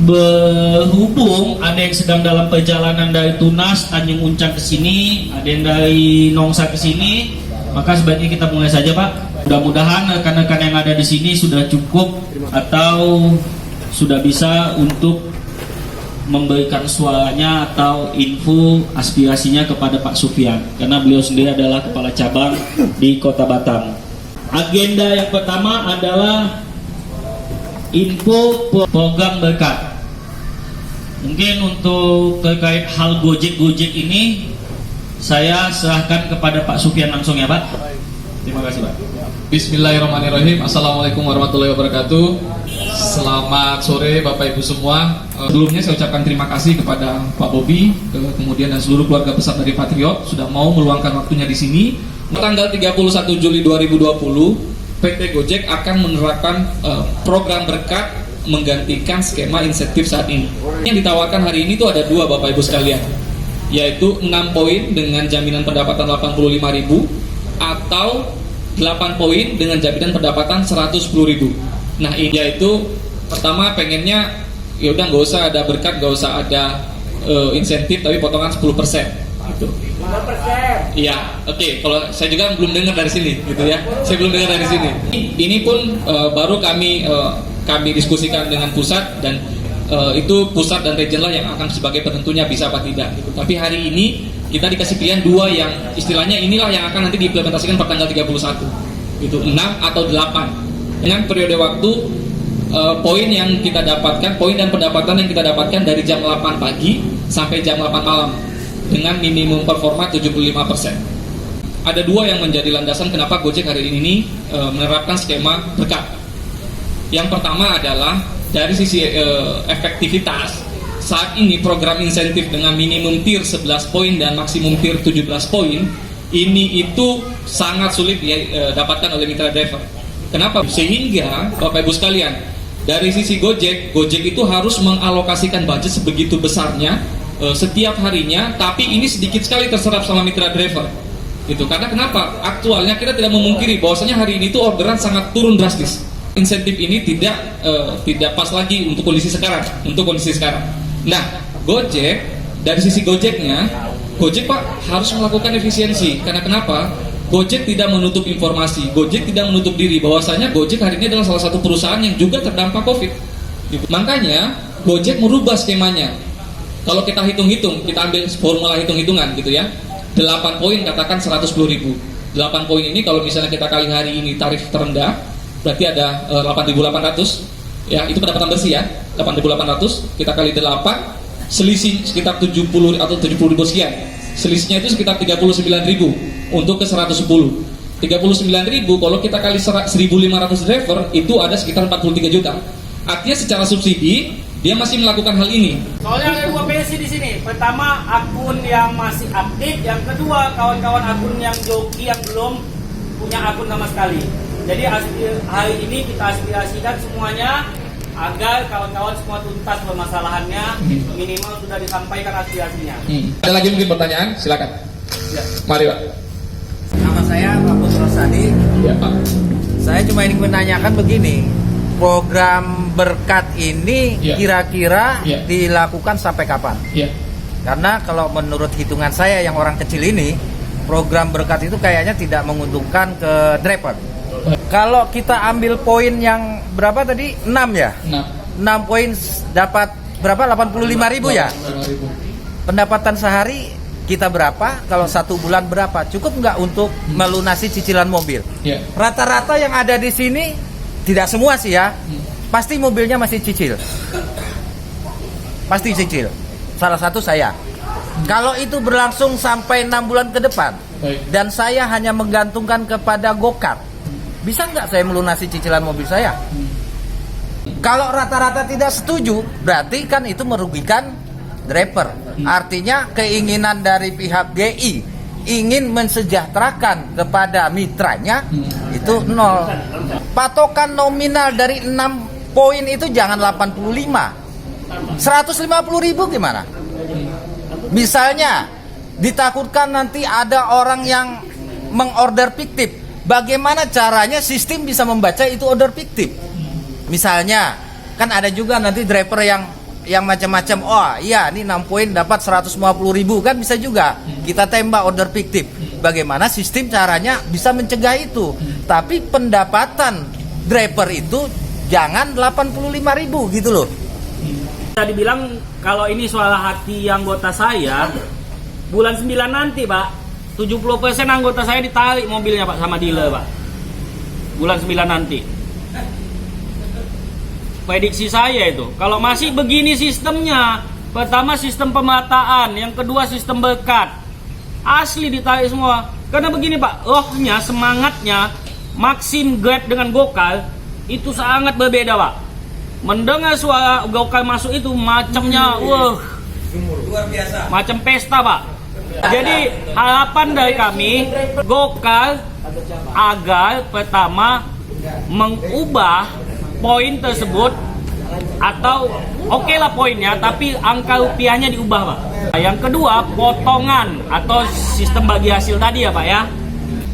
Berhubung ada yang sedang dalam perjalanan dari Tunas, Tanjung Uncang ke sini, ada yang dari Nongsa ke sini, maka sebaiknya kita mulai saja, Pak. Mudah-mudahan rekan-rekan yang ada di sini sudah cukup atau sudah bisa untuk memberikan suaranya atau info aspirasinya kepada Pak Sufian, karena beliau sendiri adalah kepala cabang di Kota Batam. Agenda yang pertama adalah info program berkat. Mungkin untuk terkait hal Gojek ini saya serahkan kepada Pak Sufian langsung ya, Pak. Terima kasih, Pak. Bismillahirrahmanirrahim. Assalamualaikum warahmatullahi wabarakatuh. Selamat sore Bapak Ibu semua. Sebelumnya saya ucapkan terima kasih kepada Pak Bobi, kemudian dan seluruh keluarga besar dari Patriot sudah mau meluangkan waktunya di sini. Tanggal 31 Juli 2020, PT Gojek akan menerapkan program berkat menggantikan skema insentif saat ini. Yang ditawarkan hari ini itu ada dua, Bapak Ibu sekalian, yaitu 6 poin dengan jaminan pendapatan 85.000 atau 8 poin dengan jaminan pendapatan 110.000. Nah, ini yaitu pertama pengennya ya udah nggak usah ada berkat, nggak usah ada insentif, tapi potongan 10%. Gitu. 5%. Iya, oke. Kalau saya juga belum dengar dari sini, gitu ya. Saya belum dengar dari sini. Ini pun baru kami diskusikan dengan pusat dan itu pusat dan regional yang akan sebagai penentunya bisa apa tidak. Gitu. Tapi hari ini kita dikasih pilihan dua yang istilahnya inilah yang akan nanti diimplementasikan per tanggal 31. Itu 6 atau 8. Dengan periode waktu poin yang kita dapatkan, poin dan pendapatan yang kita dapatkan dari jam 8 pagi sampai jam 8 malam dengan minimum performa 75%. Ada dua yang menjadi landasan kenapa Gojek hari ini menerapkan skema berkat. Yang pertama adalah dari sisi efektivitas. Saat ini program insentif dengan minimum tier 11 poin dan maksimum tier 17 poin ini itu sangat sulit didapatkan oleh mitra driver. Kenapa? Sehingga Bapak Ibu sekalian, dari sisi Gojek itu harus mengalokasikan budget sebegitu besarnya setiap harinya, tapi ini sedikit sekali terserap sama mitra driver. Gitu. Karena kenapa? Aktualnya kita tidak memungkiri bahwasanya hari ini tuh orderan sangat turun drastis. Insentif ini tidak pas lagi untuk kondisi sekarang, Nah, Gojek dari sisi Gojeknya, Gojek Pak harus melakukan efisiensi. Karena kenapa? Gojek tidak menutup informasi, Gojek tidak menutup diri bahwasanya Gojek hari ini adalah salah satu perusahaan yang juga terdampak COVID. Makanya Gojek merubah skemanya. Kalau kita hitung-hitung, kita ambil formula hitung-hitungan gitu ya. 8 poin katakan 110.000. 8 poin ini kalau misalnya kita kali hari ini tarif terendah, berarti ada 8.800. Ya, itu pendapatan bersih ya. 8.800 kita kali 8, selisih sekitar 70 atau 70.000 sekian. Selisihnya itu sekitar 39.000 untuk ke 110. 39.000 kalau kita kali 1.500 driver itu ada sekitar 43 juta. Artinya secara subsidi dia masih melakukan hal ini. Soalnya ada dua versi di sini. Pertama akun yang masih aktif, yang kedua kawan-kawan akun yang joki yang belum punya akun sama sekali. Jadi hari ini kita aspirasikan semuanya agar kawan-kawan semua tuntas permasalahannya, minimal sudah disampaikan aspirasinya. Ada lagi mungkin pertanyaan? Silakan. Ya. Mari Pak. Nama saya Pak Putra Sadi. Ya Pak. Saya cuma ingin menanyakan begini, program berkat ini kira-kira dilakukan sampai kapan? Karena kalau menurut hitungan saya yang orang kecil ini, program berkat itu kayaknya tidak menguntungkan ke driver. Kalau kita ambil poin yang berapa tadi? 6 ya? 6 poin dapat berapa? 85.000 ya? Pendapatan sehari kita berapa? Kalau 1 bulan berapa? Cukup nggak untuk melunasi cicilan mobil? Rata-rata yang ada di sini, tidak semua sih ya, pasti mobilnya masih cicil. Pasti cicil. Salah satu saya. Kalau itu berlangsung sampai 6 bulan ke depan, dan saya hanya menggantungkan kepada Gokar, bisa nggak saya melunasi cicilan mobil saya? Kalau rata-rata tidak setuju, berarti kan itu merugikan driver. Artinya keinginan dari pihak GI ingin mensejahterakan kepada mitranya itu nol. Patokan nominal dari 6 poin itu jangan 85, 150.000 gimana? Misalnya ditakutkan nanti ada orang yang mengorder fiktif. Bagaimana caranya sistem bisa membaca itu order fiktif? Misalnya, kan ada juga nanti driver yang yang macam-macam. Oh iya, ini 6 poin dapat 150.000 kan bisa juga. Kita tembak order fiktif. Bagaimana sistem caranya bisa mencegah itu? Tapi pendapatan driver itu jangan 85.000 gitu loh. Tadi bilang kalau ini soal hati anggota saya, bulan 9 nanti Pak, 70% anggota saya ditarik mobilnya Pak sama dealer Pak. Bulan 9 nanti. Prediksi saya itu, kalau masih begini sistemnya, pertama sistem pemataan, yang kedua sistem berkat, asli ditarik semua. Karena begini Pak, rohnya, semangatnya, Maxim, Grab dengan Gokar itu sangat berbeda Pak. Mendengar suara Gokar masuk itu macamnya, wah, luar biasa, macam pesta Pak. Jadi harapan dari kami Gokar agar pertama mengubah poin tersebut, atau oke lah poinnya tapi angka rupiahnya diubah Pak. Yang kedua potongan atau sistem bagi hasil tadi ya Pak ya.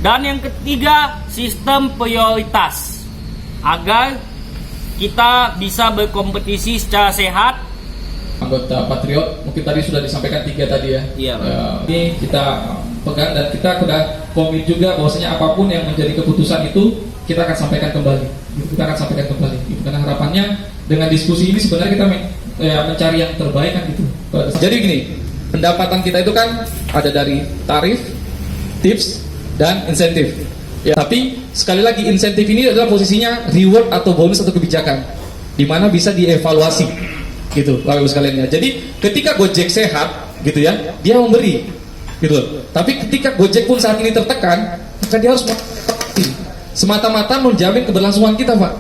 Dan yang ketiga sistem prioritas agar kita bisa berkompetisi secara sehat. Anggota Patriot mungkin tadi sudah disampaikan 3 tadi ya. Iya, Pak. Ini kita pegang dan kita sudah komit juga bahwasanya apapun yang menjadi keputusan itu kita akan sampaikan kembali. Karena harapannya dengan diskusi ini sebenarnya kita mencari yang terbaik kan gitu. Jadi gini, pendapatan kita itu kan ada dari tarif, tips, dan insentif. Ya, tapi sekali lagi insentif ini adalah posisinya reward atau bonus atau kebijakan, di mana bisa dievaluasi, gitu, Bapak Ibu sekalian ya. Jadi ketika Gojek sehat, gitu ya, dia memberi, gitu. Tapi ketika Gojek pun saat ini tertekan, maka dia harus semata-mata menjamin keberlangsungan kita, Pak.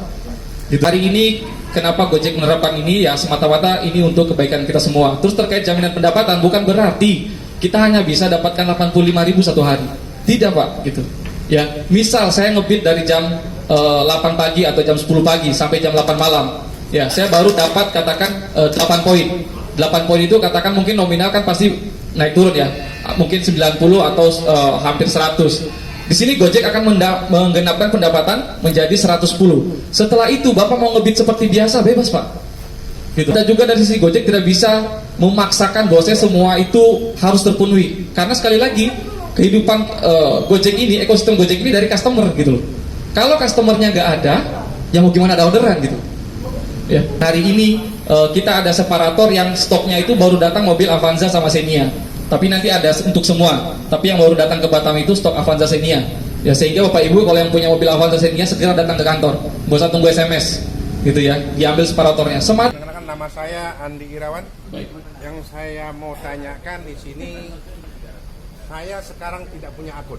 Gitu. Hari ini kenapa Gojek menerapkan ini ya semata-mata ini untuk kebaikan kita semua. Terus terkait jaminan pendapatan bukan berarti kita hanya bisa dapatkan 85.000 satu hari. Tidak Pak, gitu. Ya, misal saya ngebid dari jam 8 pagi atau jam 10 pagi sampai jam 8 malam. Ya, saya baru dapat katakan 8 poin. 8 poin itu katakan mungkin nominal kan pasti naik turun ya. Mungkin 90 atau hampir 100. Di sini Gojek akan menggenapkan pendapatan menjadi 110. Setelah itu Bapak mau ngebid seperti biasa bebas Pak. Gitu. Kita juga dari sisi Gojek tidak bisa memaksakan bahwasanya semua itu harus terpenuhi. Karena sekali lagi kehidupan Gojek ini, ekosistem Gojek ini dari customer gitu loh. Kalau customernya nggak ada, ya mau gimana ada orderan gitu. Ya. Hari ini kita ada separator yang stoknya itu baru datang mobil Avanza sama Xenia. Tapi nanti ada untuk semua. Tapi yang baru datang ke Batam itu stok Avanza Xenia. Ya sehingga Bapak Ibu kalau yang punya mobil Avanza Xenia segera datang ke kantor. Nggak usah tunggu SMS, gitu ya. Diambil separatornya. Perkenalkan, nama saya Andi Irawan. Baik. Yang saya mau tanyakan di sini, saya sekarang tidak punya akun,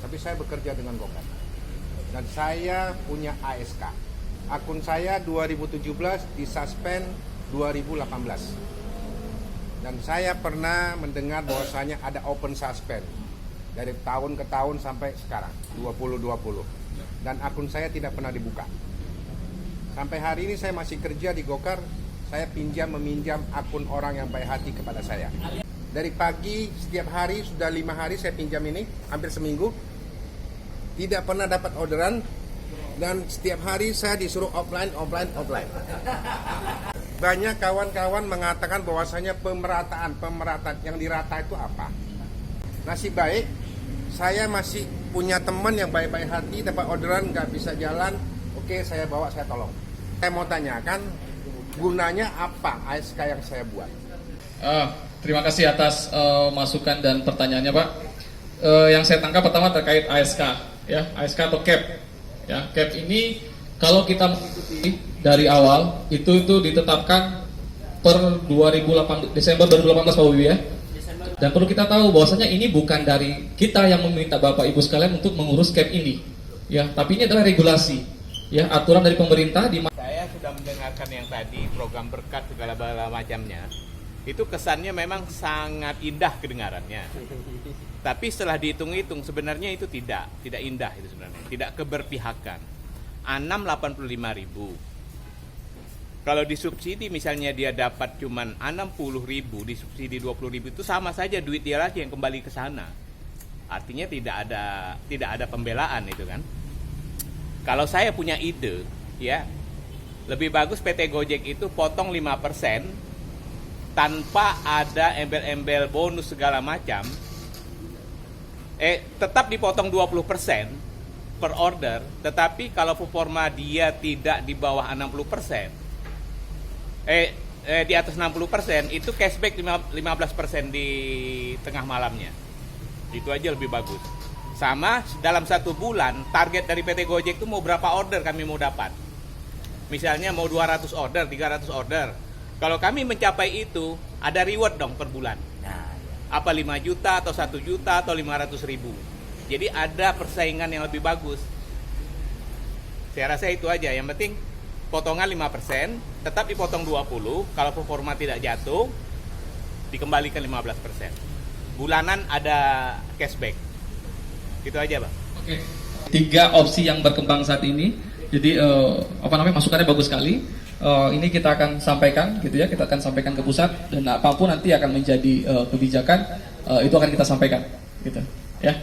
tapi saya bekerja dengan Gokar. Dan saya punya ASK. Akun saya 2017 disuspend 2018. Dan saya pernah mendengar bahwasanya ada open suspend dari tahun ke tahun sampai sekarang 2020. Dan akun saya tidak pernah dibuka. Sampai hari ini saya masih kerja di Gokar. Saya meminjam akun orang yang baik hati kepada saya. Dari pagi setiap hari sudah 5 hari saya pinjam ini, hampir seminggu. Tidak pernah dapat orderan. Dan setiap hari saya disuruh offline. Banyak kawan-kawan mengatakan bahwasanya pemerataan yang dirata itu apa? Nasib baik, saya masih punya teman yang baik-baik hati, dapat orderan nggak bisa jalan, oke saya bawa, saya tolong. Saya mau tanyakan, gunanya apa ASK yang saya buat? Terima kasih atas masukan dan pertanyaannya Pak. Yang saya tangkap pertama terkait ASK, ya ASK atau CAP. Ya, CAP ini kalau kita mengikuti dari awal itu ditetapkan per Desember 2018 Pak Wibi ya. Dan perlu kita tahu bahwasanya ini bukan dari kita yang meminta Bapak Ibu sekalian untuk mengurus CAP ini. Ya, tapi ini adalah regulasi. Ya, aturan dari pemerintah di Saya sudah mendengarkan yang tadi program berkat segala macamnya. Itu kesannya memang sangat indah kedengarannya. Tapi setelah dihitung-hitung sebenarnya itu tidak indah itu sebenarnya. Tidak keberpihakan. 85.000. Kalau disubsidi misalnya dia dapat cuman 60.000, disubsidi 20.000 itu sama saja duit dia lagi yang kembali ke sana. Artinya tidak ada pembelaan itu kan. Kalau saya punya ide ya, Lebih bagus PT Gojek itu potong 5% tanpa ada embel-embel bonus segala macam. Tetap dipotong 20% per order, tetapi kalau performa dia tidak di bawah 60%, di atas 60%, itu cashback 15% di tengah malamnya. Itu aja lebih bagus. Sama dalam 1 bulan, target dari PT Gojek itu mau berapa order kami mau dapat. Misalnya mau 200 order, 300 order. Kalau kami mencapai itu, ada reward dong per bulan. Nah, Apa 5 juta atau 1 juta atau 500.000. Jadi ada persaingan yang lebih bagus. Saya rasa itu aja. Yang penting potongan 5%, tetap dipotong 20. Kalau performa tidak jatuh, dikembalikan 15%. Bulanan ada cashback. Gitu aja, Bang. Oke. 3 opsi yang berkembang saat ini. Jadi masukannya bagus sekali. Ini kita akan sampaikan gitu ya, kita akan sampaikan ke pusat, dan apapun nanti akan menjadi kebijakan itu akan kita sampaikan gitu ya.